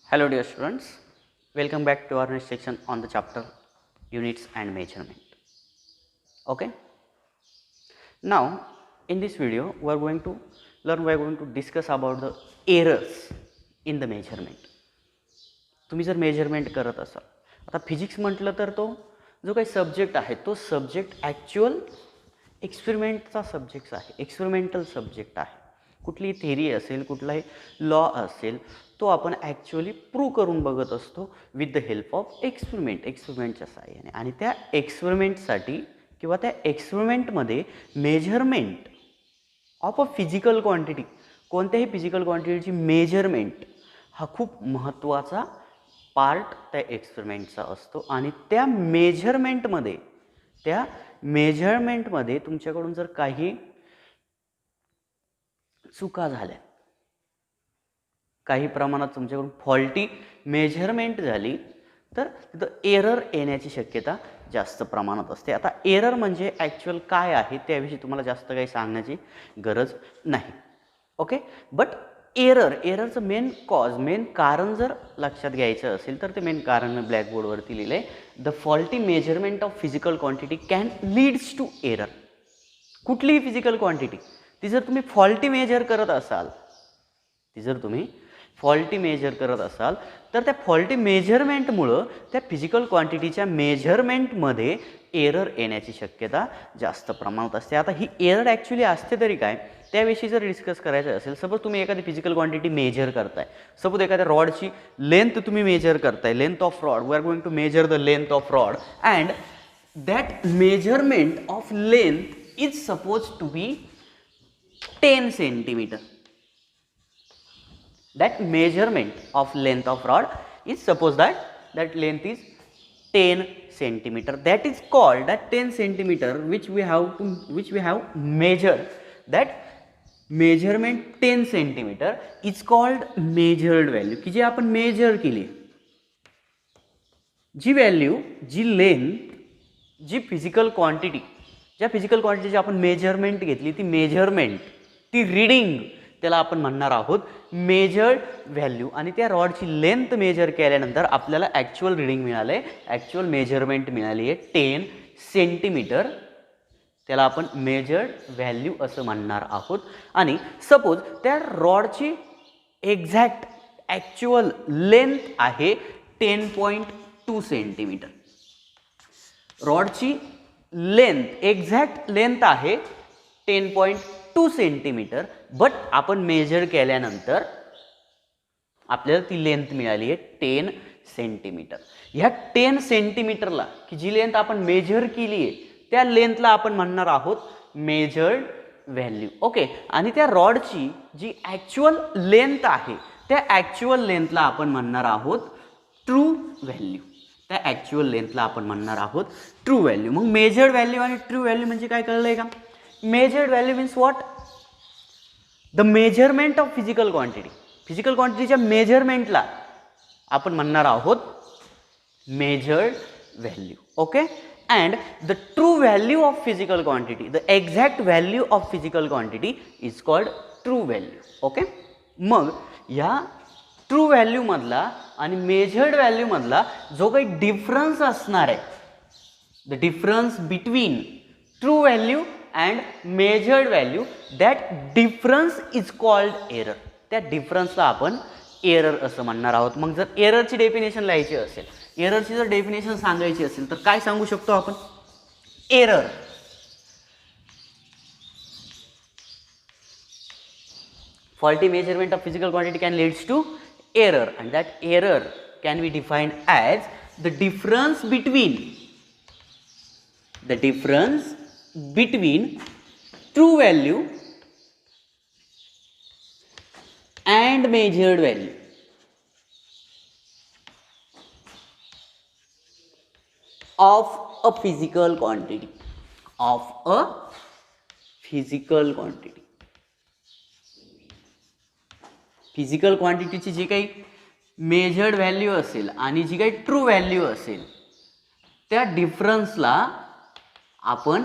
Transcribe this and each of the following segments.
Hello dear students, welcome back to our next section on the chapter units and measurement. Okay. Now in this video we are going to discuss about the errors in the measurement. तुम्ही जर measurement करत असाल, आता physics म्हटलं तर तो जो काही सब्जेक्ट आहे तो सब्जेक्ट ॲक्च्युअल एक्सपेरिमेंटचा सब्जेक्ट आहे, एक्सपेरिमेंटल सब्जेक्ट आहे. कुठली थेरी असेल, कुठलाही लॉ असेल तो आपण ॲक्च्युअली प्रूव्ह करून बघत असतो विथ द हेल्प ऑफ एक्सपेरिमेंटच्या साहाय्याने. आणि त्या एक्सपेरिमेंटसाठी किंवा त्या एक्सपेरिमेंटमध्ये measurement of a physical quantity, कोणत्याही फिजिकल क्वांटिटीची मेजरमेंट हा खूप महत्त्वाचा पार्ट त्या एक्सपेरिमेंटचा असतो. आणि त्या मेजरमेंटमध्ये तुमच्याकडून जर काही चुका झाल्या, काही प्रमाणात तुमच्याकडून फॉल्टी मेजरमेंट झाली तर तिथं एरर येण्याची शक्यता जास्त प्रमाणात असते. आता एरर म्हणजे ॲक्च्युअल काय आहे त्याविषयी तुम्हाला जास्त काही सांगण्याची गरज नाही. ओके. बट एररचं मेन कारण जर लक्षात घ्यायचं असेल तर ते मेन कारण मी ब्लॅकबोर्डवरती लिहिलं आहे. The faulty measurement of physical quantity can leads to error. कुठलीही फिजिकल क्वांटिटी ती जर तुम्ही फॉल्टी मेजर करत असाल तर त्या फॉल्टी मेजरमेंटमुळं त्या फिजिकल क्वांटिटीच्या मेजरमेंटमध्ये एरर येण्याची शक्यता जास्त प्रमाणात असते. आता ही एरर ॲक्च्युली असते तरी काय त्याविषयी जर डिस्कस करायचं असेल, सपोज तुम्ही एखादी फिजिकल क्वांटिटी मेजर करताय, सपोज एखाद्या रॉडची लेंथ तुम्ही मेजर करताय, length of rod, we are going to measure the length of rod and that measurement of length is suppose to be 10 centimeter. That measurement of length of rod is suppose that length is 10 centimeter. That is called that 10 centimeter which we have measured. That measurement 10 centimeter is called measured value. की जे आपण major केली, जी value, जी length, जी physical quantity, ज्या physical क्वांटिटीची आपण measurement घेतली, ती measurement, ती reading, त्याला आपण म्हणणार आहोत मेजर्ड व्हॅल्यू. आणि त्या रॉडची लेंथ मेजर केल्यानंतर आपल्याला ॲक्च्युअल रीडिंग मिळाले, ॲक्च्युअल मेजरमेंट मिळाली आहे 10 सेंटीमीटर. त्याला आपण मेजर्ड व्हॅल्यू असं म्हणणार आहोत. आणि सपोज त्या रॉडची एक्झॅक्ट ॲक्च्युअल लेंथ आहे 10.2 सेंटीमीटर. रॉडची लेंथ, एक्झॅक्ट लेंथ आहे 10.2 सेंटीमीटर. बट आपण मेजर केल्यानंतर आपल्याला ती लेंथ मिळाली आहे 10 सेंटीमीटर. ह्या 10 सेंटीमीटरला की जी लेंथ आपण मेजर केली आहे त्या लेंथला आपण म्हणणार आहोत मेजर्ड व्हॅल्यू. ओके. आणि त्या रॉडची जी ॲक्च्युअल लेंथ आहे त्या ॲक्च्युअल लेंथला आपण म्हणणार आहोत ट्रू व्हॅल्यू. त्या ॲक्च्युअल लेंथला आपण म्हणणार आहोत ट्रू व्हॅल्यू. मग मेजर्ड व्हॅल्यू आणि ट्रू व्हॅल्यू म्हणजे काय कळलं आहे का? Measured value means what? The measurement of physical quantity. Physical क्वांटिटीच्या मेजरमेंटला आपण म्हणणार आहोत measured value. Okay. And the true value of physical quantity, the exact value of physical quantity is called true value. Okay. मग ह्या true व्हॅल्यूमधला आणि measured व्हॅल्यूमधला जो काही डिफरन्स असणार आहे, the difference between true value and measured value, that difference is called error. त्या डिफरन्सला आपण error असं म्हणणार आहोत. मग जर एररची डेफिनेशन लिहायची असेल, एररची जर डेफिनेशन सांगायची असेल तर काय सांगू शकतो आपण? Error faulty measurement of physical quantity can leads to error, and that error can be defined as the difference between true value and measured value. Of a physical quantity. Physical क्वांटिटीची जी काही मेजर्ड व्हॅल्यू असेल आणि जी काही true value असेल त्या डिफरन्सला आपण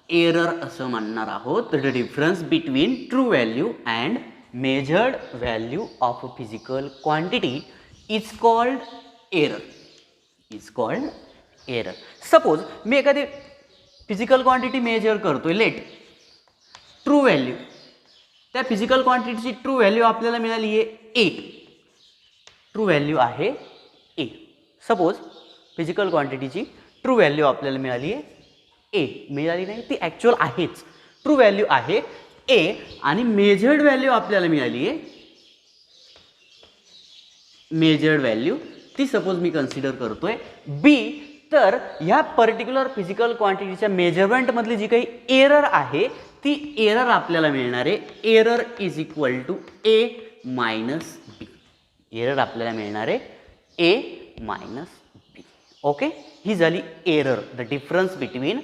error असं म्हणणार आहोत. The difference between true value and measured value of a physical quantity is called error. Is called error. Suppose मी एखादी फिजिकल क्वांटिटी मेजर करतोय, लेट ट्रू व्हॅल्यू, त्या फिजिकल क्वांटिटीची ट्रू व्हॅल्यू आपल्याला मिळाली आहे ए. ट्रू व्हॅल्यू आहे A. Suppose physical क्वांटिटीची ट्रू व्हॅल्यू आपल्याला मिळाली आहे ए. मिळाली नाही, ती ॲक्च्युअल आहेच. ट्रू व्हॅल्यू आहे ए आणि मेजर्ड व्हॅल्यू आपल्याला मिळाली आहे, मेजर्ड व्हॅल्यू ती सपोज मी कन्सिडर करतोय बी. तर ह्या पर्टिक्युलर फिजिकल क्वांटिटीच्या मेजरमेंटमधली जी काही एरर आहे ती एरर आपल्याला मिळणार आहे. Error is equal to A minus B. Error आपल्याला मिळणार आहे ए मायनस बी. ओके, ही झाली error, the difference between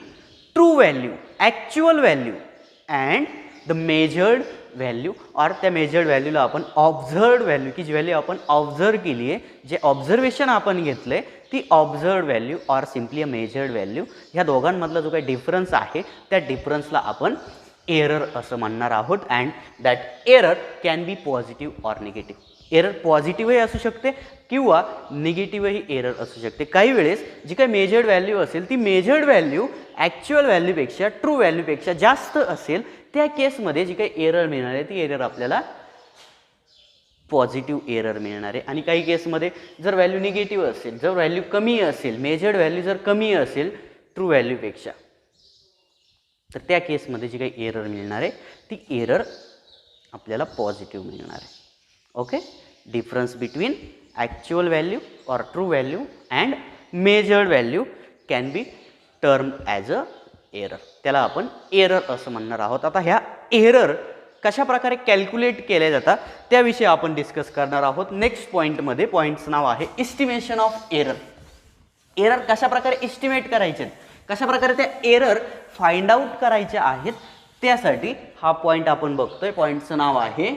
true value, actual value and the measured value. और त्या मेजर्ड व्हॅल्यूला आपण ऑब्झर्वड व्हॅल्यू, की जी व्हॅल्यू आपण ऑब्झर्व केली आहे, जे ऑब्झर्वेशन आपण घेतलं आहे ती ऑब्झर्वड व्हॅल्यू और सिम्पली अ मेजर्ड व्हॅल्यू, ह्या दोघांमधला जो काही डिफरन्स आहे त्या डिफरन्सला आपण एरर असं म्हणणार आहोत. And that error can be positive or negative. Error पॉझिटिव्हही असू शकते किंवा निगेटिव्हही एरर असू शकते. काही वेळेस जी काही मेजर्ड व्हॅल्यू असेल ती मेजर्ड व्हॅल्यू ॲक्च्युअल व्हॅल्यूपेक्षा, ट्रू व्हॅल्यूपेक्षा जास्त असेल, त्या केसमध्ये जी काही एरर मिळणार आहे ती एरर आपल्याला पॉझिटिव्ह एरर मिळणार आहे. आणि काही केसमध्ये जर व्हॅल्यू निगेटिव्ह असेल, जर व्हॅल्यू कमी असेल, मेजर्ड व्हॅल्यू जर कमी असेल ट्रू व्हॅल्यूपेक्षा, तर त्या केसमध्ये जी काही एरर मिळणार आहे ती एरर आपल्याला पॉझिटिव्ह मिळणार आहे. Okay, difference between actual value और true value and measured value can be term as a error. त्याला आपण एरर असं म्हणणार आहोत. आता ह्या एरर कशा प्रकारे कॅल्क्युलेट केल्या जातात त्याविषयी आपण डिस्कस करणार आहोत नेक्स्ट पॉईंटमध्ये. पॉईंटचं नाव आहे इस्टिमेशन ऑफ एरर. एरर कशा प्रकारे इस्टिमेट करायचे, कशा प्रकारे त्या एरर फाइंड आउट करायच्या आहेत, त्यासाठी हा पॉईंट आपण बघतोय. पॉईंटचं नाव आहे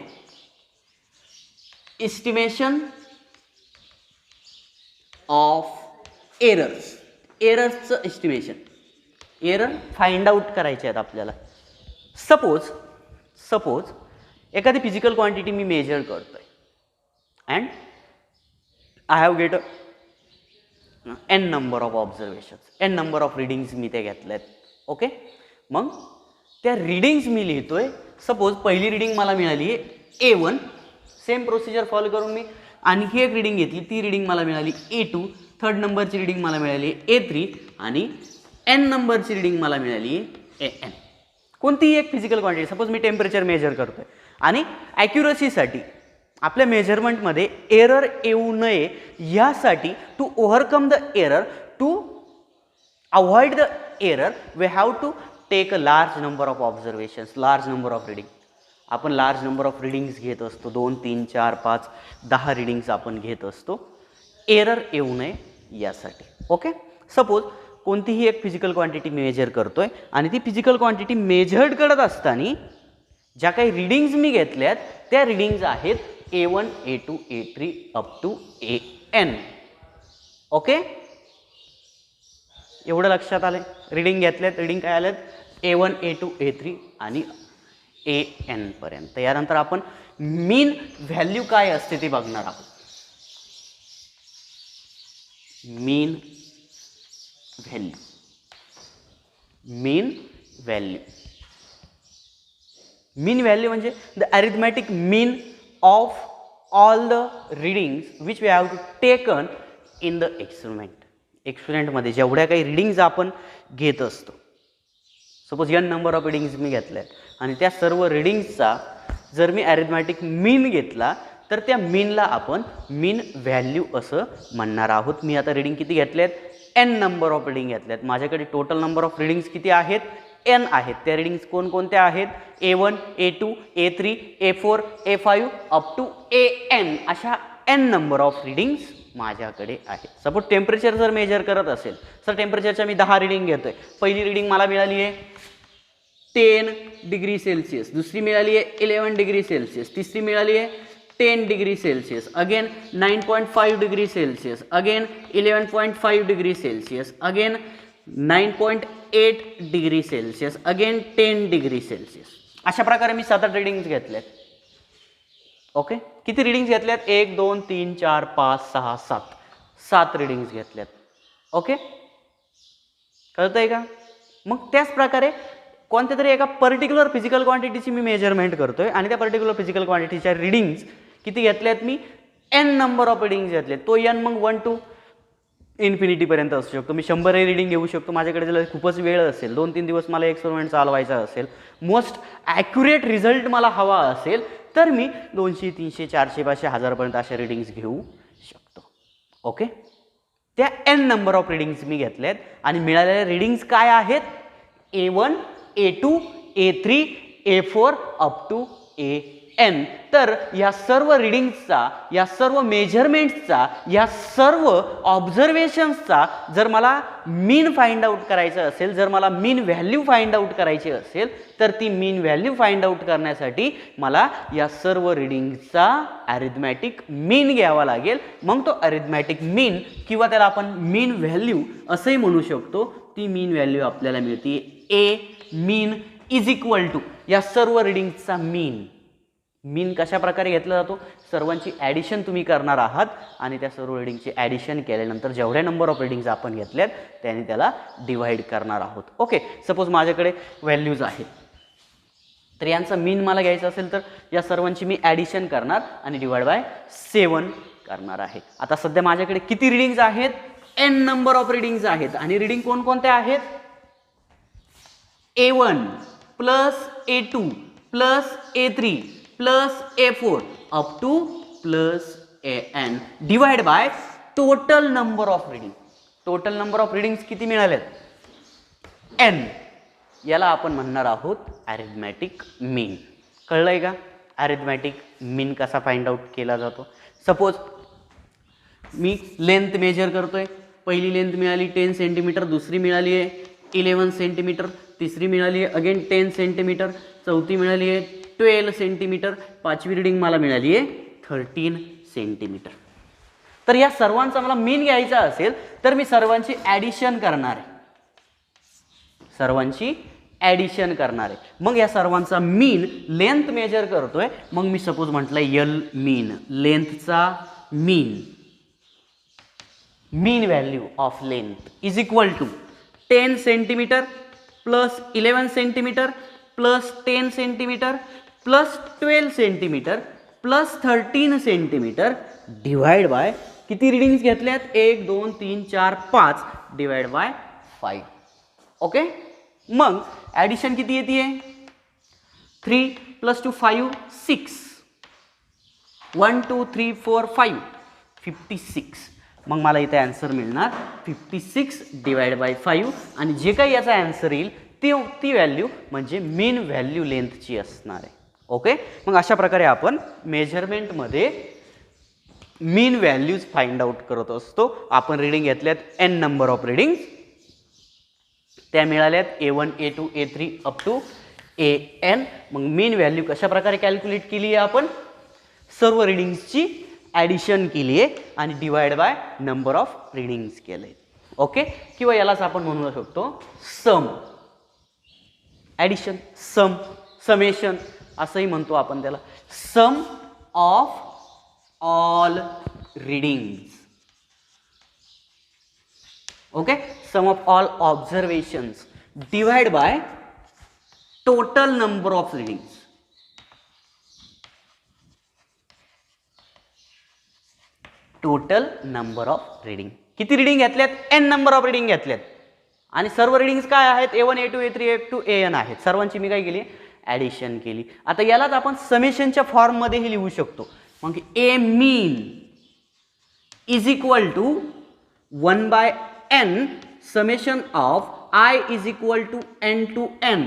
इस्टिमेशन ऑफ एरर्स. एरर्सचं इस्टिमेशन, एरर फाइंड आउट करायचे आहेत आपल्याला. सपोज एखादी फिजिकल क्वांटिटी मी मेजर करतोय and I have get N number of observations, N number of readings मी ते घेतल्यात. ओके, मग त्या रिडिंग्स मी लिहितोय. सपोज पहिली रिडिंग मला मिळाली आहे A1. सेम प्रोसिजर फॉलो करून मी आणखी एक रिडिंग घेतली, ती रिडिंग मला मिळाली A2. थर्ड नंबरची रिडिंग मला मिळाली A3 आणि एन नंबरची रिडिंग मला मिळाली AN. कोणतीही एक फिजिकल क्वांटिटी, सपोज मी टेम्परेचर मेजर करतोय आणि ॲक्युरसीसाठी आपल्या मेजरमेंटमध्ये एरर येऊ नये यासाठी, to overcome the error, to avoid the error, we have to take a large number of observations, large number of reading. आपण लार्ज नंबर ऑफ रिडिंग्स घेत असतो, 2, 3, 4, 5, 10 रिडिंग्स आपण घेत असतो एरर येऊ नये यासाठी. ओके, सपोज कोणतीही एक फिजिकल क्वांटिटी मेजर करतोय आणि ती फिजिकल क्वांटिटी मेजर्ड करत असताना ज्या काही रिडिंग्स मी घेतल्यात त्या रिडिंग्ज आहेत A1, A2, A3 up to AN. Okay, एवढं लक्षात आलं. रिडिंग घेतल्यात, रिडिंग काय आल्यात A1, A2, A3 आणि AN पर्यंत. यानंतर आपण मीन व्हॅल्यू काय असते ते बघणार आहोत. Mean value, mean value, mean value म्हणजे the arithmetic mean of all the readings which we have to taken in the experiment. एक्सपेरिमेंटमध्ये जेवढ्या काही रिडिंग्ज आपण घेत असतो, suppose n number of readings मी घेतल्यात आणि त्या सर्व रिडिंग्सचा जर मी अरिथमॅटिक मीन घेतला तर त्या मीनला आपण मीन व्हॅल्यू असं म्हणणार आहोत. मी आता रिडिंग किती घेतल्यात, n नंबर ऑफ रिडिंग घेतल्यात. माझ्याकडे टोटल नंबर ऑफ रिडिंग्स किती आहेत, n आहेत. त्या रिडिंग्स कोणकोणत्या आहेत, A1, A2, A3, A4, A5 up to AN. अशा n नंबर ऑफ रिडिंग्स माझ्याकडे आहेत. सपोज टेम्परेचर जर मेजर करत असेल तर टेम्परेचरच्या मी 10 रिडिंग घेतोय. पहिली रिडिंग मला मिळाली आहे 10 डिग्री सेल्सिअस, दुसरी मिळाली आहे 11 डिग्री सेल्सिअस, तिसरी मिळाली आहे 10 degree Celsius, again 9.5 degree Celsius, again 11.5 degree Celsius, again 9.8 degree Celsius, again 10 degree Celsius. अशा प्रकारे मी 7 रिडिंग्स घेतल्यात. ओके, किती रिडिंग्स घेतल्यात? 1 2 3 4 5 6 7 7 रिडिंग्स घेतल्यात. ओके, कळतंय का? मग त्याच प्रकारे कोणत्या तरी एका पर्टिक्युलर फिजिकल क्वांटिटीची मी मेजरमेंट करतोय आणि त्या पर्टिक्युलर फिजिकल क्वांटिटीच्या रिडिंग्स किती घेतल्यात मी? n नंबर ऑफ रिडिंग्स घेतलेत. तो n मग 1 to इन्फिनिटीपर्यंत असू शकतो. मी 100 रिडिंग घेऊ शकतो. माझ्याकडे जर खूपच वेळ असेल, 2-3 दिवस मला एक्सपेरिमेंट चालवायचा असेल, मोस्ट ॲक्युरेट रिझल्ट मला हवा असेल, तर मी 200 300 400 500 1000पर्यंत अशा रिडिंग्स घेऊ शकतो. ओके, त्या n नंबर ऑफ रिडिंग्स मी घेतल्यात आणि मिळालेल्या रिडिंग्स काय आहेत? A1 A2 A3 A4 up to AN. तर या सर्व रिडिंग्सचा, या सर्व मेजरमेंट्सचा, या सर्व ऑब्झर्वेशन्सचा जर मला मीन फाइंड आउट करायचं असेल, जर मला मीन व्हॅल्यू फाइंड आउट करायची असेल, तर ती मीन व्हॅल्यू फाइंड आउट करण्यासाठी मला या सर्व रिडिंग्सचा अरिथमॅटिक मीन घ्यावा लागेल. मग तो अरिथमॅटिक मीन किंवा त्याला आपण मीन व्हॅल्यू असंही म्हणू शकतो. ती मीन व्हॅल्यू आपल्याला मिळते ए मीन इज इक्वल टू या सर्व रिडिंग्सचा मीन. मीन कशा प्रकारे घेतला जातो? सर्वांची ॲडिशन तुम्ही करणार आहात आणि त्या सर्व रिडिंगची ॲडिशन केल्यानंतर जेवढ्या नंबर ऑफ रिडिंग्स आपण घेतल्यात त्याने त्याला डिवाइड करणार आहोत. ओके, सपोज माझ्याकडे व्हॅल्यूज आहेत, तर यांचा मीन मला घ्यायचा असेल तर या सर्वांची मी ॲडिशन करणार आणि डिवाइड बाय 7 करणार आहे. आता सध्या माझ्याकडे किती रिडिंग्स आहेत? n नंबर ऑफ रिडिंग्स आहेत आणि रिडिंग कोणकोणत्या आहेत? A1 plus A2 plus A3 plus A4 up two plus AN divide by total number of reading. Total number of readings किती मिळालेत? n. याला आपण म्हणणार आहोत अरिथमॅटिक मीन. कळलंय का? अरिथमॅटिक मीन कसा फाइंड आउट केला जातो? सपोज मी लेंथ मेजर करतोय. पहिली लेंथ मिळाली 10 सेंटीमीटर, दुसरी मिळाली आहे 11 सेंटीमीटर, तिसरी मिळाली आहे अगेन 10 सेंटीमीटर, चौथी मिळाली आहे 12 सेंटीमीटर, पाचवी रिडिंग मला मिळाली आहे 13 सेंटीमीटर. तर या सर्वांचा मला मीन घ्यायचा असेल तर मी सर्वांची ॲडिशन करणार आहे. सर्वांची ॲडिशन करणार आहे. मग या सर्वांचा मीन लेंथ मेजर करतोय. मग मी सपोज म्हटलं यल मीन, लेंथचा mean, mean value of length is equal to 10 centimetre plus 11 centimetre plus 10 centimetre plus 12 centimetre plus 13 centimetre divide by किती रिडिंग्स घेतल्यात? 1 2 3 4 5 डिवाइड बाय 5. ओके, मग ॲडिशन किती येते? 3 प्लस 2 5 6 1 2 3 4 5 56. मग मला इथे आन्सर मिळणार 56 डिवाइड बाय 5 आणि जे काही याचा आन्सर येईल ती व्हॅल्यू म्हणजे मीन व्हॅल्यू लेंथची असणार आहे. ओके, मग अशा प्रकारे आपण मेजरमेंटमध्ये मीन व्हॅल्यूज फाइंड आउट करत असतो. आपण रिडिंग घेतल्यात n नंबर ऑफ रिडिंग्स, त्या मिळाल्यात A1 A2 A3 up to AN. मग मीन व्हॅल्यू कशा प्रकारे कॅल्क्युलेट केली आहे? आपण सर्व रिडिंग्सची ॲडिशन केली आहे आणि divide by number of readings केले. ओके, किंवा यालाच आपण म्हणू शकतो सम, ॲडिशन, सम, समेशन असंही म्हणतो आपण त्याला. Sum of all readings. Okay, sum of all observations divide by total number of readings. Total number of reading. किती रिडिंग घेतल्यात? n नंबर ऑफ रिडिंग घेतल्यात आणि सर्व रिडिंग्स काय आहेत? A1 A2 A3 A2 AN आहेत. सर्वांची मी काय केली? ॲडिशन केली. आता यालाच आपण समेशनच्या फॉर्ममध्येही लिहू शकतो. मग A mean is equal to 1 by n summation of I is equal to n to n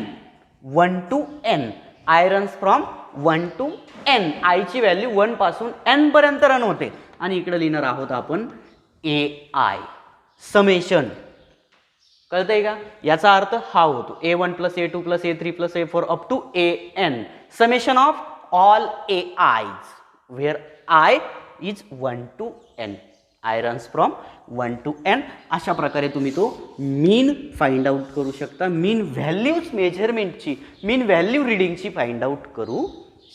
1 to n. I runs from 1 to n. I ची व्हॅल्यू 1 पासून n पर्यंत रन होते आणि इकडे लिहिणार आहोत आपण AI समेशन. कळतंय का? याचा अर्थ हा होतो A1 plus A2 plus A3 plus A4 up to AN summation of all AIs where I is 1 to n. I runs from 1 to n. अशा प्रकारे तुम्ही तो मीन फाइंड आउट करू शकता. मीन व्हॅल्यूज मेजरमेंटची, मीन व्हॅल्यू रिडिंगची फाइंड आउट करू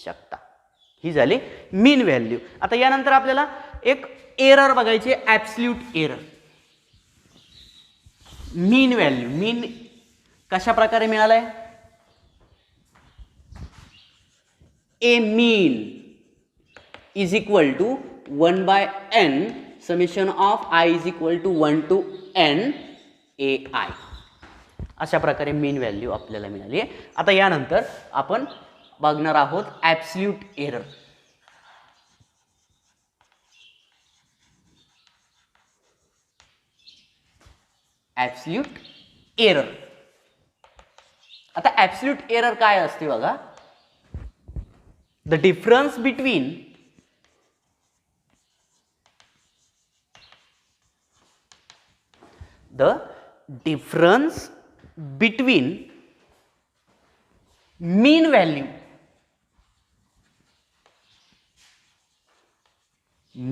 शकता. ही झाली मीन व्हॅल्यू. आता यानंतर आपल्याला एक एरर बघायची आहे, absolute error. Mean value, mean कशा प्रकारे मिळालाय? A mean is equal to 1/n summation of i is equal to 1 to n ai. अशा प्रकारे मीन व्हॅल्यू आपल्याला मिळाली आहे. आता यानंतर आपण बघणार आहोत ॲब्सल्यूट एरर. Absolute error. आता ॲब्सल्यूट एरर काय असते बघा. The difference between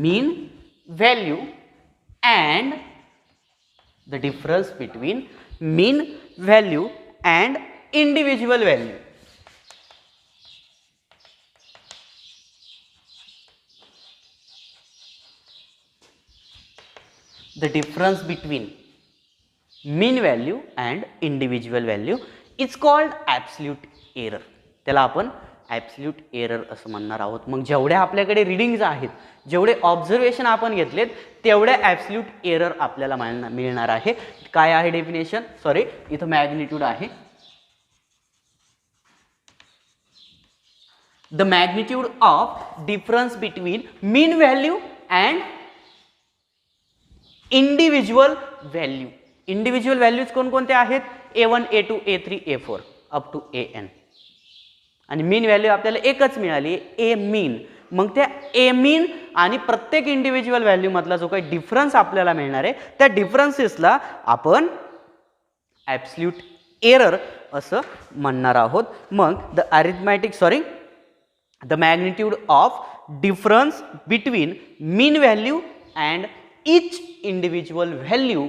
mean value and the difference between mean value and individual value. The difference between mean value and individual value is called absolute error. त्याला आपण absolute error असं म्हणणार आहोत. मग जेवढ्या आपल्याकडे रिडिंग्ज आहेत, जेवढे ऑब्झर्वेशन आपण घेतलेत, तेवढ्या ॲब्सल्यूट एरर आपल्याला मिळणार आहे. काय आहे डेफिनेशन? सॉरी, इथं मॅग्निट्यूड आहे. The magnitude of difference between mean value and individual value. Individual values कोणकोणते आहेत? A1, A2, A3, A4 up to AN. आणि मीन व्हॅल्यू आपल्याला एकच मिळाली, ए मीन. मग त्या ए मीन आणि प्रत्येक इंडिव्हिज्युअल व्हॅल्यू मधला जो काही डिफरन्स आपल्याला मिळणार आहे, त्या डिफरन्सेसला आपण ॲब्सल्यूट एरर असं म्हणणार आहोत. मग the magnitude of difference between mean value and each individual value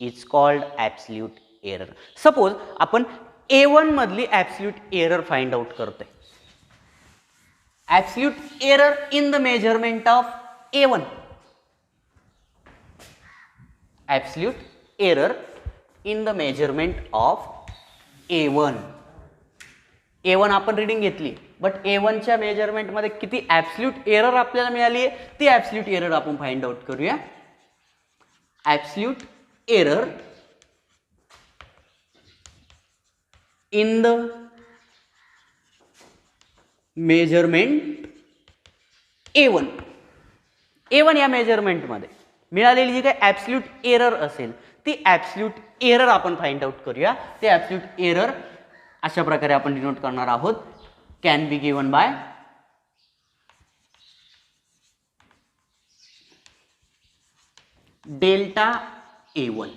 is called absolute error. Suppose आपण A1 मधली absolute error फाइंड आउट करतोय. absolute error in the measurement of A1. absolute error in the measurement of A1. A1 आपण reading घेतली, but A1 च्या measurement मध्ये किती absolute error आपल्याला मिळाली आहे, ती absolute error आपण फाइंड आउट करूया. Absolute error in the measurement A1. A1 या मेजरमेंट मध्ये मिळालेली जी काही ॲब्सल्यूट एरर असेल, ती ॲब्सल्यूट एरर आपण फाइंड आउट करूया. ते ॲब्सल्यूट एरर अशा प्रकारे आपण डिनोट करणार आहोत. Can be given by delta A1.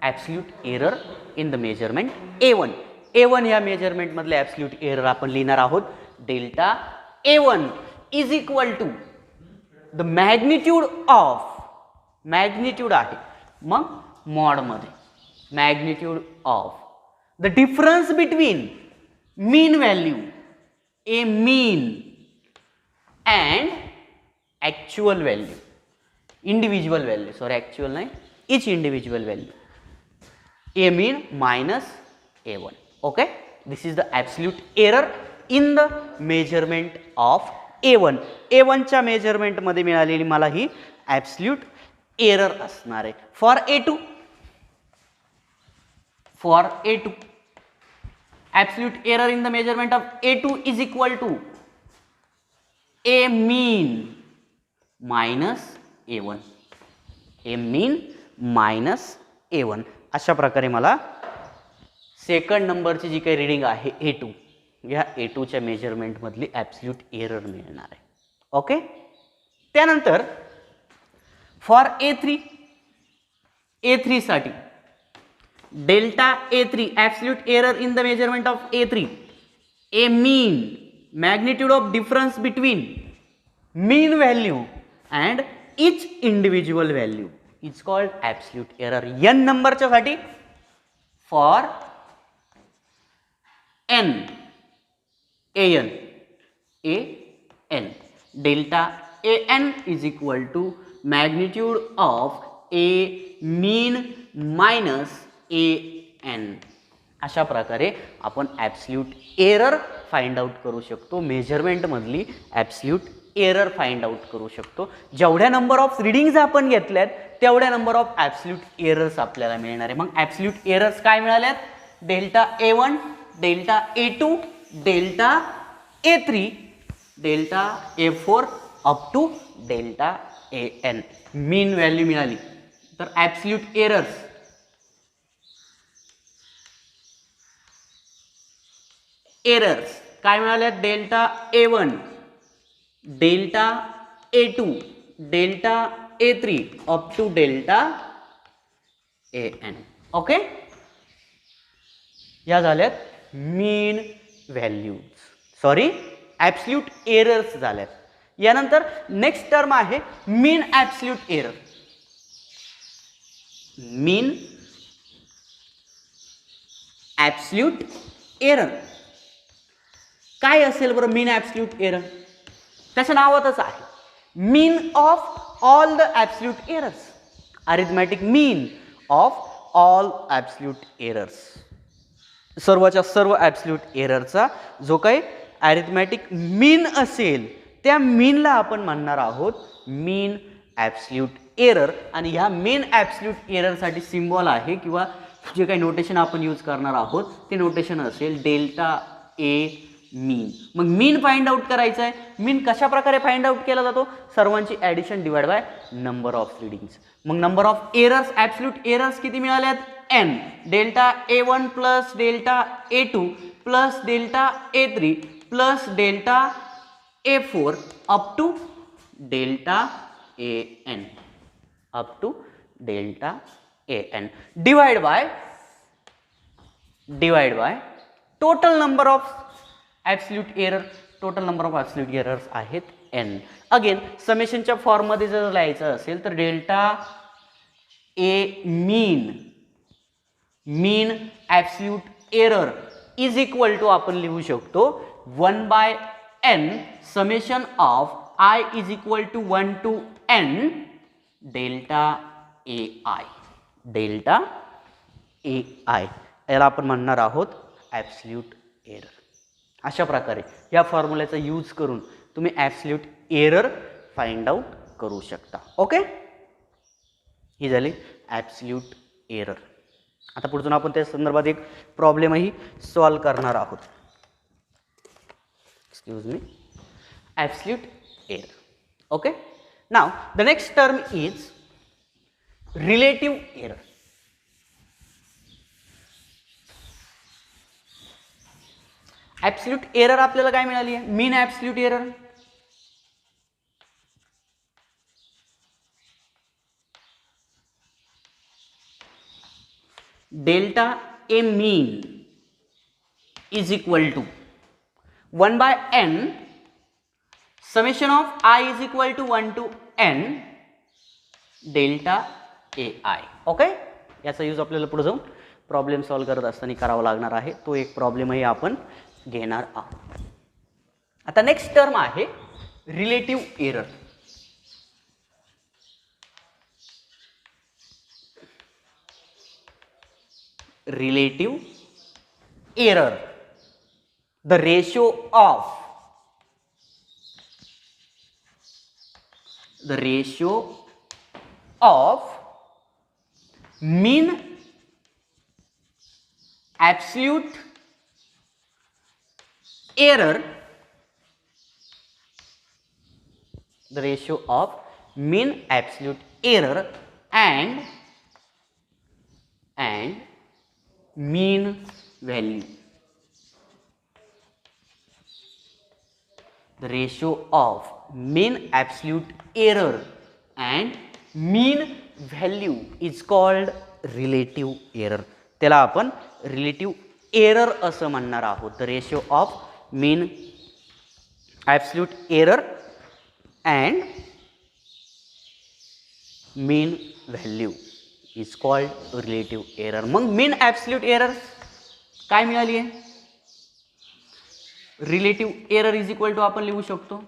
Absolute error in the measurement A1. A1 या मेजरमेंट मधले ॲब्सल्यूट एरर आपण लिहिणार आहोत. Delta A1 is equal to the magnitude of, magnitude आहे मग मॉड मध्ये, magnitude of the difference between mean value, A mean and actual value, individual value, sorry actual नाही, each individual value, A mean minus A1. Okay, this is the absolute error in the measurement of A1. A1च्या मेजरमेंटमध्ये मिळालेली मला ही absolute error असणार आहे. For A2, for A2 absolute error in the measurement of A2 is equal to A mean minus A1. A mean minus A1. अशा प्रकारे मला सेकंड नंबरची जी काही रीडिंग आहे A2, या A2च्या मेजरमेंटमधली ॲब्सल्यूट एरर मिळणार आहे. ओके, त्यानंतर फॉर A3, A3 साठी delta A3 absolute error in the measurement of A3, A mean magnitude of difference between mean value and each individual value is called absolute error. n नंबरच्या साठी for n, an, a n. Delta A N is equal to magnitude of A mean minus A N. अशा प्रकारे आपण absolute error find out करू शकतो. मेजरमेंटमधली absolute error find out करू शकतो. जेवढ्या नंबर ऑफ रिडिंग्ज आपण घेतल्यात तेवढ्या नंबर ऑफ ॲब्सल्यूट एरर्स आपल्याला मिळणार आहे. मग ॲब्सल्यूट एरर्स काय मिळाल्यात? Delta A one, delta A two, delta A three, delta A four up to delta A N. Mean value मिळाली. तर ॲब्सल्यूट एरर्स काय मिळाल्यात? Delta A one, delta A two, delta A three up to delta A N. Okay, या झाल्यात mean values, sorry absolute errors झाल्यात. यानंतर next term आहे mean absolute error. Mean absolute error काय असेल बरं? मीन ॲब्सल्यूट एरर त्याच्या नावातच आहे mean of all the absolute errors. Arithmetic mean of all absolute errors. सर्वच्या सर्व ॲब्सल्यूट एररचा जो काही अरिथमॅटिक मीन असेल त्या मीनला आपण म्हणणार आहोत मीन ॲब्सल्यूट एरर. आणि ह्या मीन ॲब्सल्यूट एररसाठी सिम्बॉल आहे किंवा जे काही नोटेशन आपण यूज करणार आहोत ते नोटेशन असेल डेल्टा ए मीन. मग मीन फाइंड आउट करायचं आहे. मीन कशा प्रकारे फाइंड आउट केला जातो? सर्वांची addition divide by number of readings. मग number of errors absolute errors किती मिळाल्यात? N. Delta A one plus delta A two plus delta A three plus delta A four up to delta A n. Up to delta A n divide by total number of absolute error. Total number of absolute errors आहेत n. Again समेशनच्या फॉर्ममध्ये जर लिहायचं असेल तर delta A mean absolute error is equal to आपण लिहू शकतो 1/n summation of I is equal to 1 to n delta A I. Delta A I याला आपण म्हणणार आहोत ॲब्सल्यूट एरर. अशा प्रकारे या फॉर्म्युल्याचा यूज करून तुम्ही ॲब्सल्यूट एरर फाइंड आउट करू शकता. ओके, ही झाली ॲब्सल्यूट एरर. आता पुढून आपण त्या संदर्भात एक प्रॉब्लेमही सॉल्व करणार आहोत. Excuse me. Absolute error. Okay, now the next term is relative error. Absolute error आपल्याला काय मिळाली आहे? Mean absolute error. Delta A mean is equal to 1/n summation of I is equal to 1 to n delta A i. Okay, याचा use आपल्याला पुढे जाऊन problem solve करत असताना करावा लागणार आहे. तो एक प्रॉब्लेमही आपण घेणार आहोत. आता नेक्स्ट टर्म आहे relative error. Relative error the ratio of mean absolute error, the ratio of mean absolute error and mean value. The ratio of mean absolute error and mean value is called relative error. त्याला आपण relative error असं म्हणणार आहोत. The ratio of mean absolute error and mean value is called relative error. मग mean absolute error काय मिळाली आहे? Relative error is equal to आपण लिहू शकतो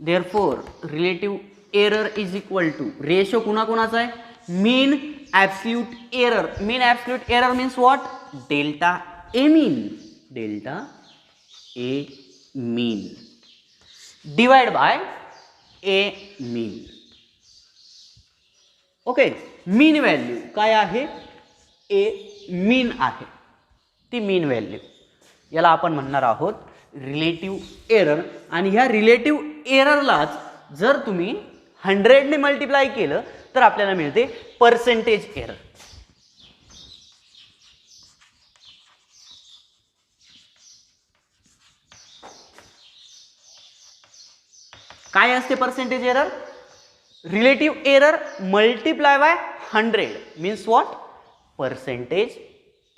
therefore relative error is equal to ratio कुणाकुणाचा आहे mean absolute error. Mean absolute error means what delta A mean. Delta A mean divide by a mean. Okay mean value काय आहे a मीन आहे ती मीन value याला आपण म्हणणार आहोत रिलेटिव्ह एरर. आणि ह्या रिलेटिव्ह एररलाच जर तुम्ही 100ने मल्टिप्लाय केलं तर आपल्याला मिळते पर्सेंटेज एरर. काय असते percentage error relative error multiply by 100 means what percentage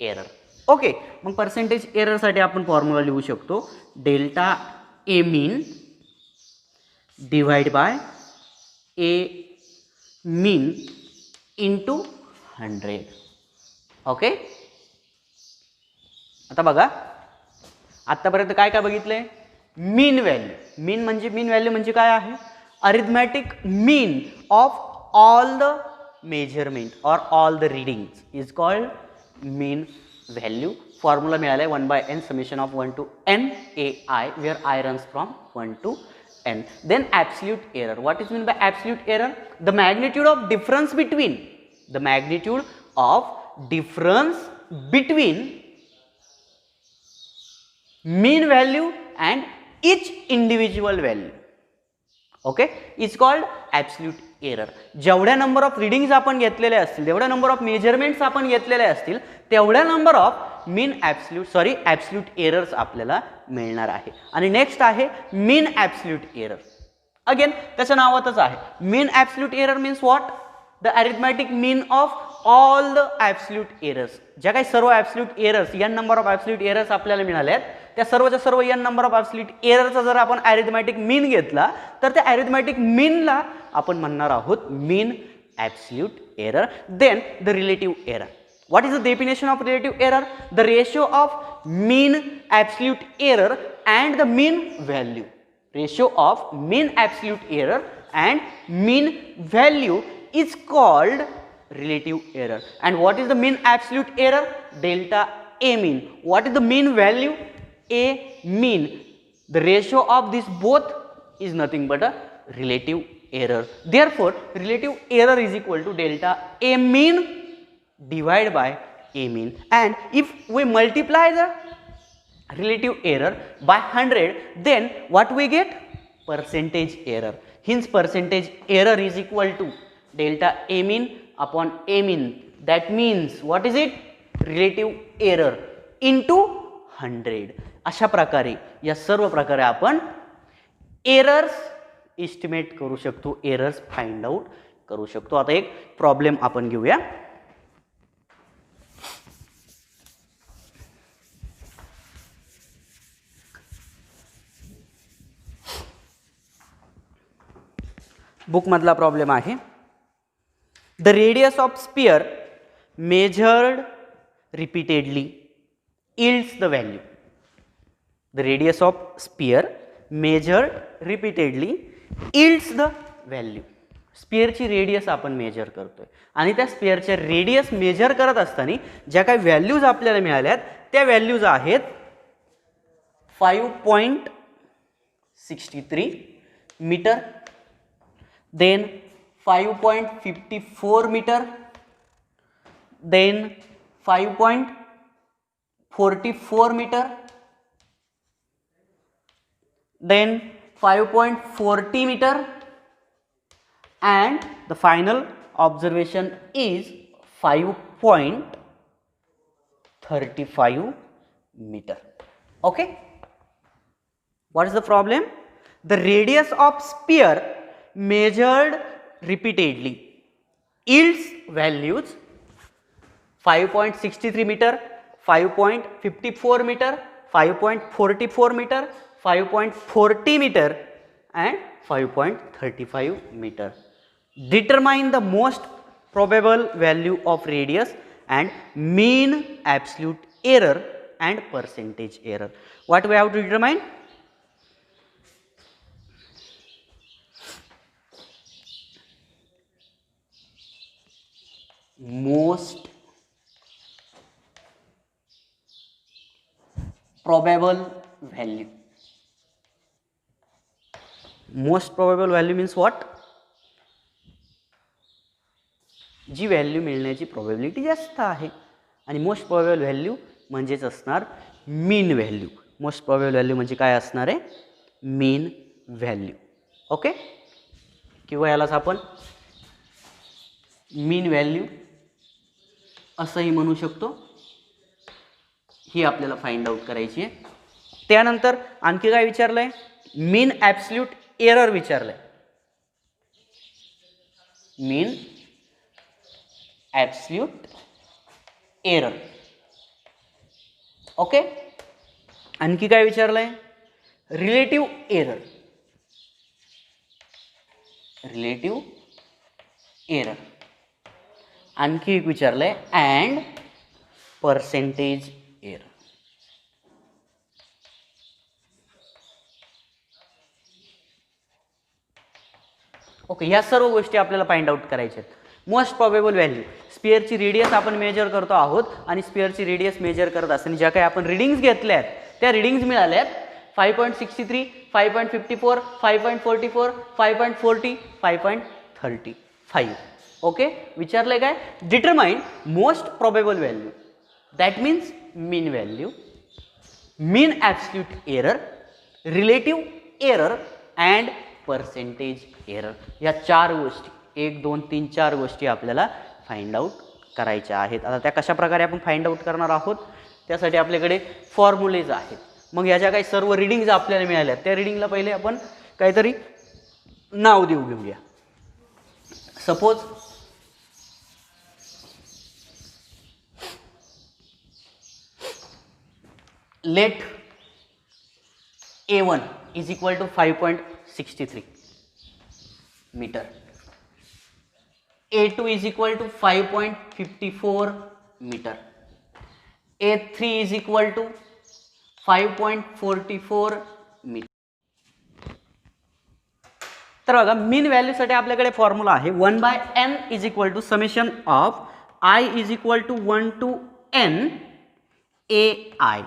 error. Okay मग पर्सेंटेज एररसाठी आपण फॉर्म्युला लिहू शकतो delta A mean divide by a mean into 100. Okay आता बघा आत्तापर्यंत काय काय बघितलंय मीन व्हॅल्यू. मीन व्हॅल्यू म्हणजे काय आहे arithmetic mean of all the measurement or all the readings is called mean value. Formula मिळाला आहे 1/n summation of 1 to n ai where I runs from 1 to n. Then absolute error. What is meant by absolute error? The magnitude of difference between mean value and each individual value. Okay, is called absolute error. जेवढ्या number of readings आपण घेतलेले असतील जेवढ्या number of measurements आपण घेतलेले असतील तेवढ्या number of absolute errors आपल्याला मिळणार आहे. आणि नेक्स्ट आहे मीन ॲब्सल्यूट एरर. अगेन त्याच्या नावातच आहे mean absolute error means what the arithmetic mean of all the absolute errors. ज्या काही सर्व absolute errors n number of absolute errors आपल्याला मिळाले आहेत त्या सर्वच्या सर्व n नंबर ऑफ ॲब्सल्यूट एररचा जर आपण अरिथमॅटिक मीन घेतला तर त्या अरिथमॅटिक मीनला आपण म्हणणार आहोत mean absolute error. Then the relative error. What is the definition of relative error? The ratio of mean absolute error and the mean value. Ratio of mean absolute error and mean value is called relative error. And what is the mean absolute error? Delta A mean. What is the mean value? A mean. The ratio of these both is nothing but a relative error. Therefore, relative error is equal to delta A mean divide by A mean. And if we multiply the relative error by 100 then what we get percentage error. Hence percentage error is equal to delta A mean upon A mean. That means what is it relative error into 100. अशा प्रकारे या सर्व प्रकारे आपण errors estimate करू शकतो errors find out करू शकतो. आता एक प्रॉब्लेम आपण घेऊया. बुक मधला प्रॉब्लेम आहे the radius of sphere measured repeatedly yields the value. The radius of sphere measured repeatedly yields the value. स्पियरची रेडियस आपण मेजर करतोय आणि त्या स्पियरच्या रेडियस मेजर करत असताना ज्या काही व्हॅल्यूज आपल्याला मिळाल्यात त्या व्हॅल्यूज आहेत 5.63 metre, then 5.54 meter, then 5.44 meter, then 5.40 meter, and the final observation is 5.35 meter. Okay, what is the problem? The radius of sphere measured repeatedly yields values 5.63 meter, 5.54 meter, 5.44 meter, 5.40 meter and 5.35 meter. Determine the most probable value of radius and mean absolute error and percentage error. What we have to determine? Most probable value. Most probable value means what? जी value मिळण्याची probability जास्त आहे. आणि most probable value म्हणजेच असणार mean value. Most probable value म्हणजे काय असणार आहे? मीन व्हॅल्यू. ओके, किंवा यालाच आपण मीन व्हॅल्यू असंही म्हणू शकतो. ही आपल्याला फाइंड आउट करायची आहे. त्यानंतर आणखी काय विचारलंय? मीन ॲब्सल्यूट एरर विचारलंय. Mean absolute error. ओके, आणखी काय विचारलंय? Relative error. Relative error. आणखी एक विचारलंय अँड पर्सेंटेज एरर. ओके, ह्या सर्व गोष्टी आपल्याला फाइंड आउट करायच्या आहेत. मोस्ट प्रोबेबल व्हॅल्यू, स्पिअरची रेडियस आपण मेजर करतो आहोत आणि स्पिअरची रेडियस मेजर करत असताना ज्या काही आपण रिडिंग्स घेतल्या आहेत त्या रिडिंग्स मिळाल्यात 5.63, 5.54, 5.44, 5.40, 5.35. ओके, विचारलंय काय? Determine most probable value, that means mean value, mean absolute error, relative error and percentage error. या 4 गोष्टी, 1 2 3 4 गोष्टी आपल्याला फाइंड आउट करायच्या आहेत. आता त्या कशा प्रकारे आपण फाइंड आउट करणार आहोत? त्यासाठी आपल्याकडे फॉर्म्युलेज आहेत. मग याच्या काही सर्व रिडिंग्ज आपल्याला मिळाल्या, त्या रिडिंगला पहिले आपण काहीतरी नाव घेऊया. Suppose let A1 is equal to 5.63 meter. A2 is equal to 5.54 meter. A3 is equal to 5.44 meter. तर बघा, मीन व्हॅल्यूसाठी आपल्याकडे फॉर्म्युला आहे 1/n is equal to summation of I is equal to 1 to n AI.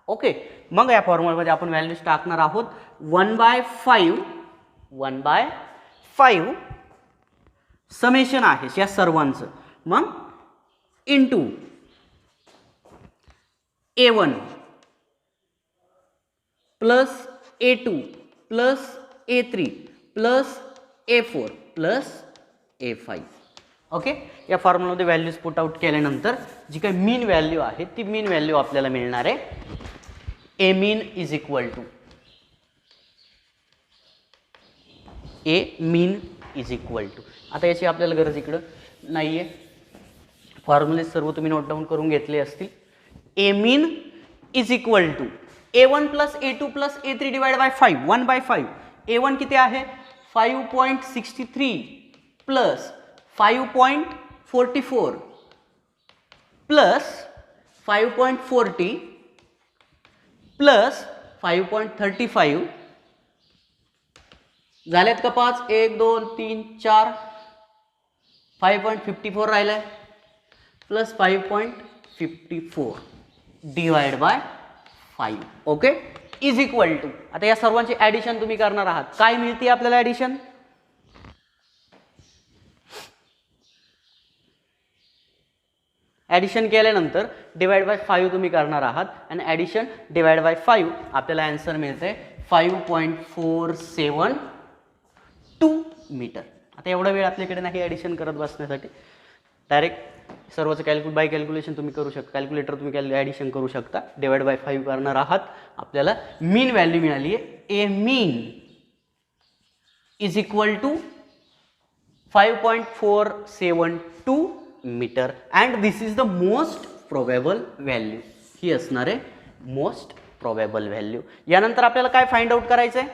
Okay, मग या फॉर्म्युलामध्ये आपण values टाकणार आहोत 1/5 समेशन आहे या सर्वांचं, मग into A1 plus A2 plus A3 plus A4 plus A5. Okay, या फॉर्म्युलामध्ये व्हॅल्यूज पुट आउट केल्यानंतर जी काही मीन व्हॅल्यू आहे ती मीन व्हॅल्यू आपल्याला मिळणार आहे A mean is equal to आता याची आपल्याला गरज इकडं नाही आहे, फॉर्म्युले सर्व तुम्ही नोट डाऊन करून घेतले असतील. A mean is equal to A1 plus A2 plus A3 divide by 5, 1/5. A1 किती आहे? 5.63 प्लस 5.44 प्लस 5.40 प्लस 5.35 झालेत का 5? 1 2 3 4, 5.54 राहिलाय plus 5.54 divide by 5. Okay, is equal to, आता या सर्वांची ऍडिशन तुम्ही करणार आहात. काय मिळते आपल्याला ऍडिशन? ॲडिशन केल्यानंतर डिवाइड बाय 5 तुम्ही करणार आहात आणि ॲडिशन डिवाइड बाय 5 आपल्याला आन्सर मिळते 5.472 मीटर. आता एवढा वेळ आपल्याकडे नाही ॲडिशन करत बसण्यासाठी, डायरेक्ट सर्वचं कॅल्क्युलेशन तुम्ही करू शकता. कॅल्क्युलेटर तुम्ही ॲडिशन करू शकता. डिवाइड बाय 5 करणार आहात, आपल्याला मीन व्हॅल्यू मिळाली आहे. A mean is equal to 5.472 metre and this is the most probable value. ही असणार आहे मोस्ट प्रोबेबल व्हॅल्यू. यानंतर आपल्याला काय फाइंड आउट करायचं आहे?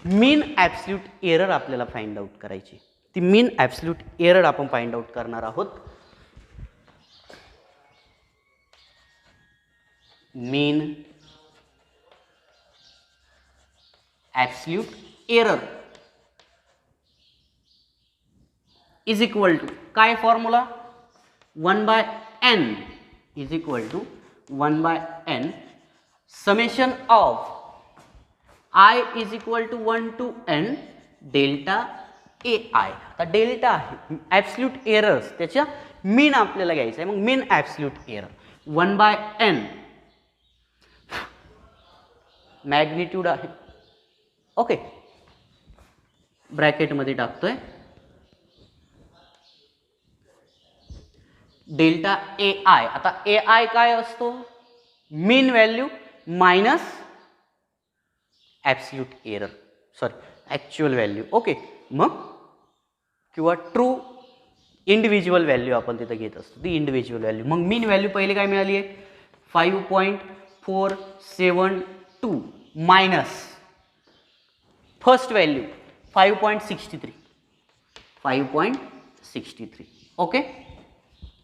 मीन ॲब्सल्यूट एरर आपल्याला फाइंड आउट करायची. ती मीन ॲब्सल्यूट एरर आपण फाइंड आउट करणार आहोत. Mean absolute error is equal to काय formula 1/n is equal to 1/n summation of I is equal to 1 to n delta A i. आता delta आहे absolute errors, त्याच्या mean आपल्याला घ्यायचं आहे. मग mean absolute error 1/n magnitude आहे. Okay, ब्रॅकेटमध्ये टाकतोय डेल्टा ए आय. आता ए आय काय असतो? Mean value minus absolute error, sorry actual value. Okay, मग किंवा ट्रू इंडिव्हिज्युअल व्हॅल्यू आपण तिथं घेत असतो, ती इंडिव्हिज्युअल व्हॅल्यू. मग मीन व्हॅल्यू पहिले काय मिळाली आहे? 5.472 minus first value 5.63. 5.63. Okay,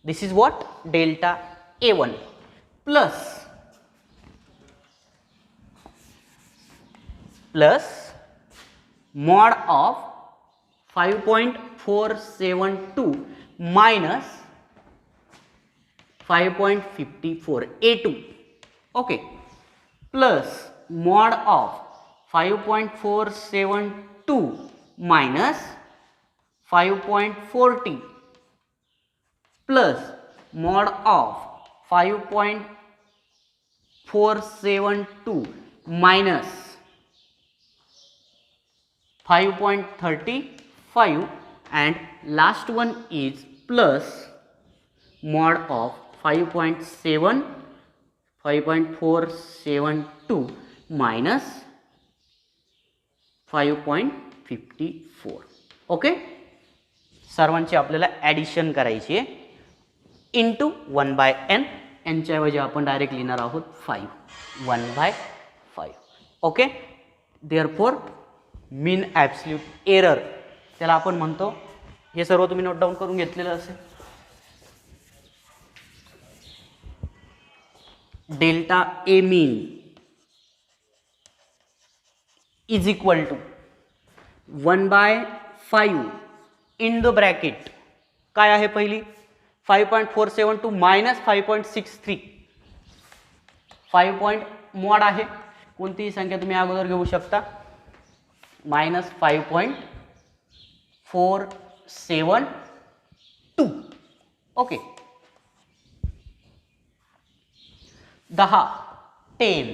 this is what delta A1 plus mod of 5.472 minus 5.54 A2. Okay, plus mod of 5.472 minus 5.40 plus mod of 5.472 minus 5.35 and last one is plus mod of 5.472 minus 5.54. Okay, सर्वांची आपल्याला addition करायची आहे into 1/n. यांच्याऐवजी आपण direct लिहिणार आहोत 5 1/5. Okay, therefore मीन absolute error त्याला आपण म्हणतो, हे सर्व तुम्ही नोट डाऊन करून घेतलेलं असेल. Delta A mean is equal to 1/5 in the bracket काय आहे पहिली 5.472 मायनस 5.63. 5 पॉईंट मॉड आहे, कोणतीही संख्या तुम्ही अगोदर घेऊ शकता. मायनस 5.472. Okay, 10 10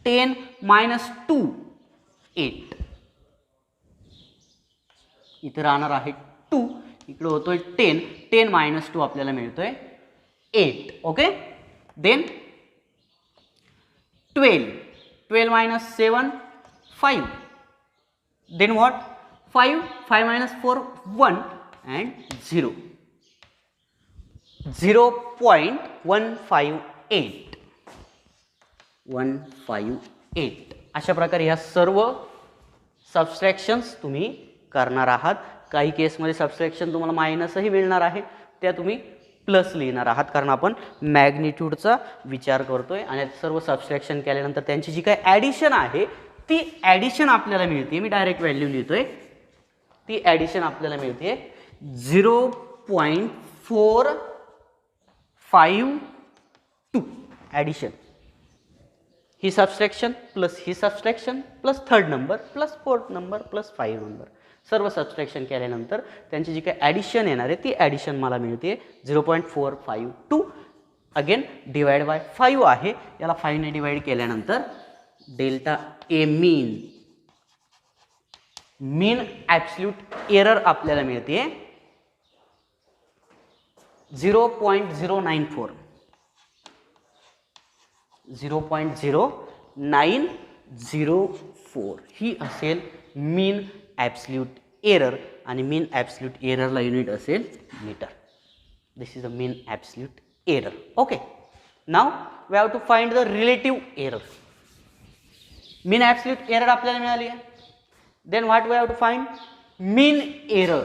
10 minus 2 8. इथे राहणार आहे 2, इकडे होतोय 10 10 मायनस 2 आपल्याला मिळतोय 8. Okay, then 12 12 minus 7 5. Then what? 5 5 minus 4 1 and 0. 0.158 158. अशा प्रकारे ह्या सर्व सबस्ट्रॅक्शन्स तुम्ही करणार आहात. काही केसमध्ये सबस्ट्रॅक्शन तुम्हाला मायनसही मिळणार आहे, त्या तुम्ही प्लस लिहिणार आहात, कारण आपण मॅग्निट्यूडचा विचार करतोय. आणि सर्व सबस्ट्रॅक्शन केल्यानंतर त्यांची जी काही ॲडिशन आहे ती ॲडिशन आपल्याला मिळते. मी डायरेक्ट व्हॅल्यू लिहितोय, ती ॲडिशन आपल्याला मिळते 0.452 ॲडिशन. ही सबस्ट्रॅक्शन प्लस ही subtraction plus third number plus fourth number plus 5 number, सर्व सबस्ट्रॅक्शन केल्यानंतर त्यांची जी काही ॲडिशन येणार आहे ती ॲडिशन मला मिळते 0.452. अगेन डिवाइड बाय 5 आहे, याला 5 ने डिवाइड केल्यानंतर delta A mean mean absolute error आपल्याला मिळते 0.094. 0.0904 ही असेल मीन ॲब्सल्यूट एरर. आणि मीन ॲब्सल्यूट एररला युनिट असेल metre. This is a mean absolute error. Okay, now we have to find the relative error. Mean absolute error आपल्याला मिळाली आहे. Then what we have to find mean error.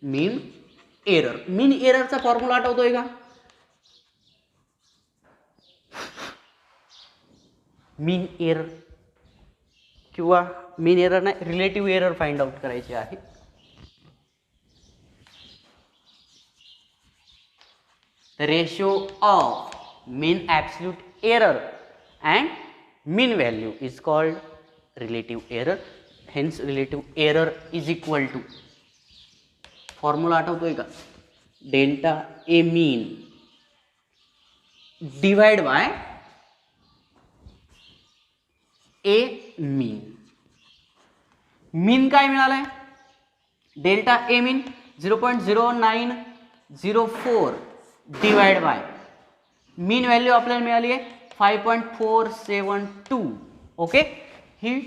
Mean error, mean एररचा formula आठवतोय का? Mean error किंवा mean error नाही, relative error find out करायची आहे. the ratio of mean absolute error and mean value is called relative error. Hence relative error is equal to, formula आठवतोय का, delta A mean divide by a mean. Mean काय मिळालंय, delta A mean 0.0904 divide by mean value आपल्याला मिळाली आहे 5.472. Okay, ही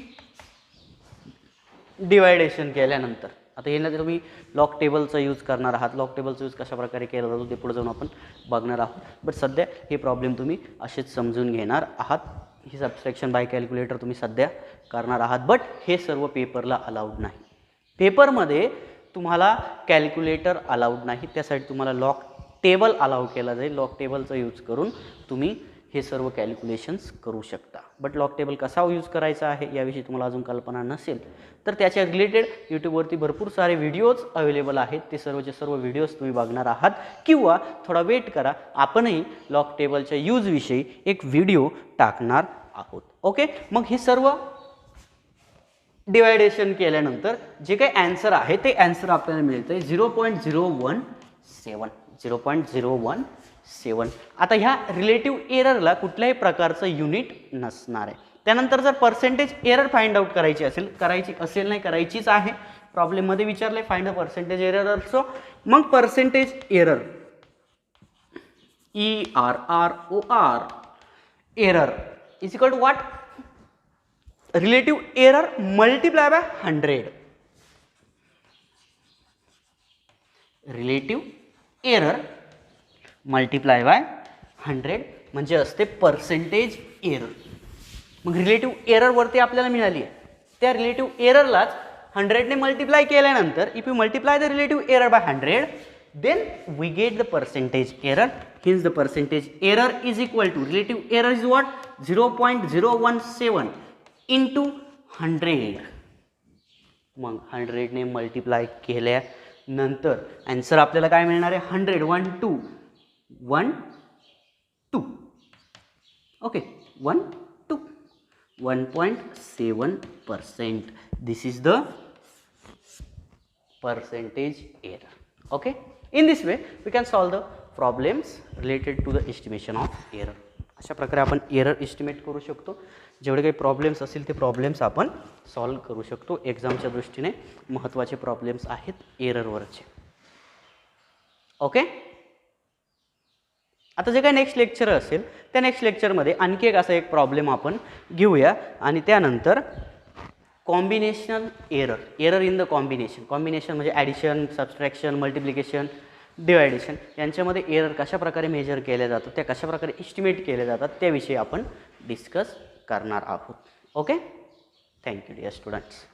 deviation केल्यानंतर आता येणार तुम्ही लॉग टेबलचा यूज करणार आहात. लॉग टेबलचा यूज कशा प्रकारे केला जातो ते पुढे जाऊन आपण बघणार आहोत. बट सध्या हे प्रॉब्लेम तुम्ही असेच समजून घेणार आहात. ही सबट्रॅक्शन बाय कॅल्क्युलेटर तुम्ही सध्या करणार आहात. बट हे सर्व पेपरला अलाउड नाही. पेपरमध्ये तुम्हाला कॅल्क्युलेटर अलाउड नाही, त्यासाठी तुम्हाला लॉग टेबल अलाउ केला जाईल. लॉग टेबलचा यूज करून तुम्ही हे सर्व कॅल्क्युलेशन्स करू शकता. बट लॉग टेबल कसा यूज करायचा आहे याविषयी तुम्हाला अजून कल्पना नसेल तर त्याच्या रिलेटेड यूट्यूबवरती भरपूर सारे व्हिडिओज अवेलेबल आहेत. ते सर्वचे सर्व व्हिडिओज तुम्ही बघणार आहात, किंवा थोडा वेट करा, आपणही लॉग टेबलच्या यूजविषयी एक व्हिडिओ टाकणार आहोत. ओके, मग हे सर्व डिवायडेशन केल्यानंतर जे काही ॲन्सर आहे ते ॲन्सर आपल्याला मिळतं आहे 0.017. 0.017. आता ह्या रिलेटिव्ह एररला कुठल्याही प्रकारचं युनिट नसणार आहे. त्यानंतर जर पर्सेंटेज एरर फाइंड आउट करायची असेल, नाही करायचीच आहे, प्रॉब्लेममध्ये विचारले find a percentage error also. मग percentage error ERROR error is equal to what, relative error multiply by 100. Relative error multiply by 100 म्हणजे असते पर्सेंटेज एरर. मग रिलेटिव्ह एररवरती आपल्याला मिळाली आहे, त्या रिलेटिव्ह एररलाच 100ने मल्टिप्लाय केल्यानंतर if you multiply the relative error by 100 then we get the percentage error. Hence the percentage error is equal to, relative error is what, 0.017 into 100. मग 100ने मल्टिप्लाय केल्यानंतर आन्सर आपल्याला काय मिळणार आहे, 100 okay 1.7%. This is the percentage error. Okay, in this way we can solve the problems related to the estimation of error. अशा प्रकारे आपण error estimate करू शकतो. जेवढे काही प्रॉब्लेम्स असतील ते प्रॉब्लेम्स आपण सॉल्व करू शकतो. एक्झामच्या दृष्टीने महत्त्वाचे प्रॉब्लेम्स आहेत एररवरचे. ओके, आता जे काही नेक्स्ट लेक्चर असेल त्या नेक्स्ट लेक्चरमध्ये आणखी एक असा एक प्रॉब्लेम आपण घेऊया, आणि त्यानंतर combinational error, error in the combination. Combination म्हणजे ॲडिशन, सबट्रॅक्शन, मल्टिप्लिकेशन, डिवायडेशन यांच्यामध्ये एरर कशा प्रकारे मेजर केले जातात, त्या कशा प्रकारे एस्टिमेट केले जातात त्याविषयी आपण डिस्कस करणार आहोत. Okay, thank you dear students.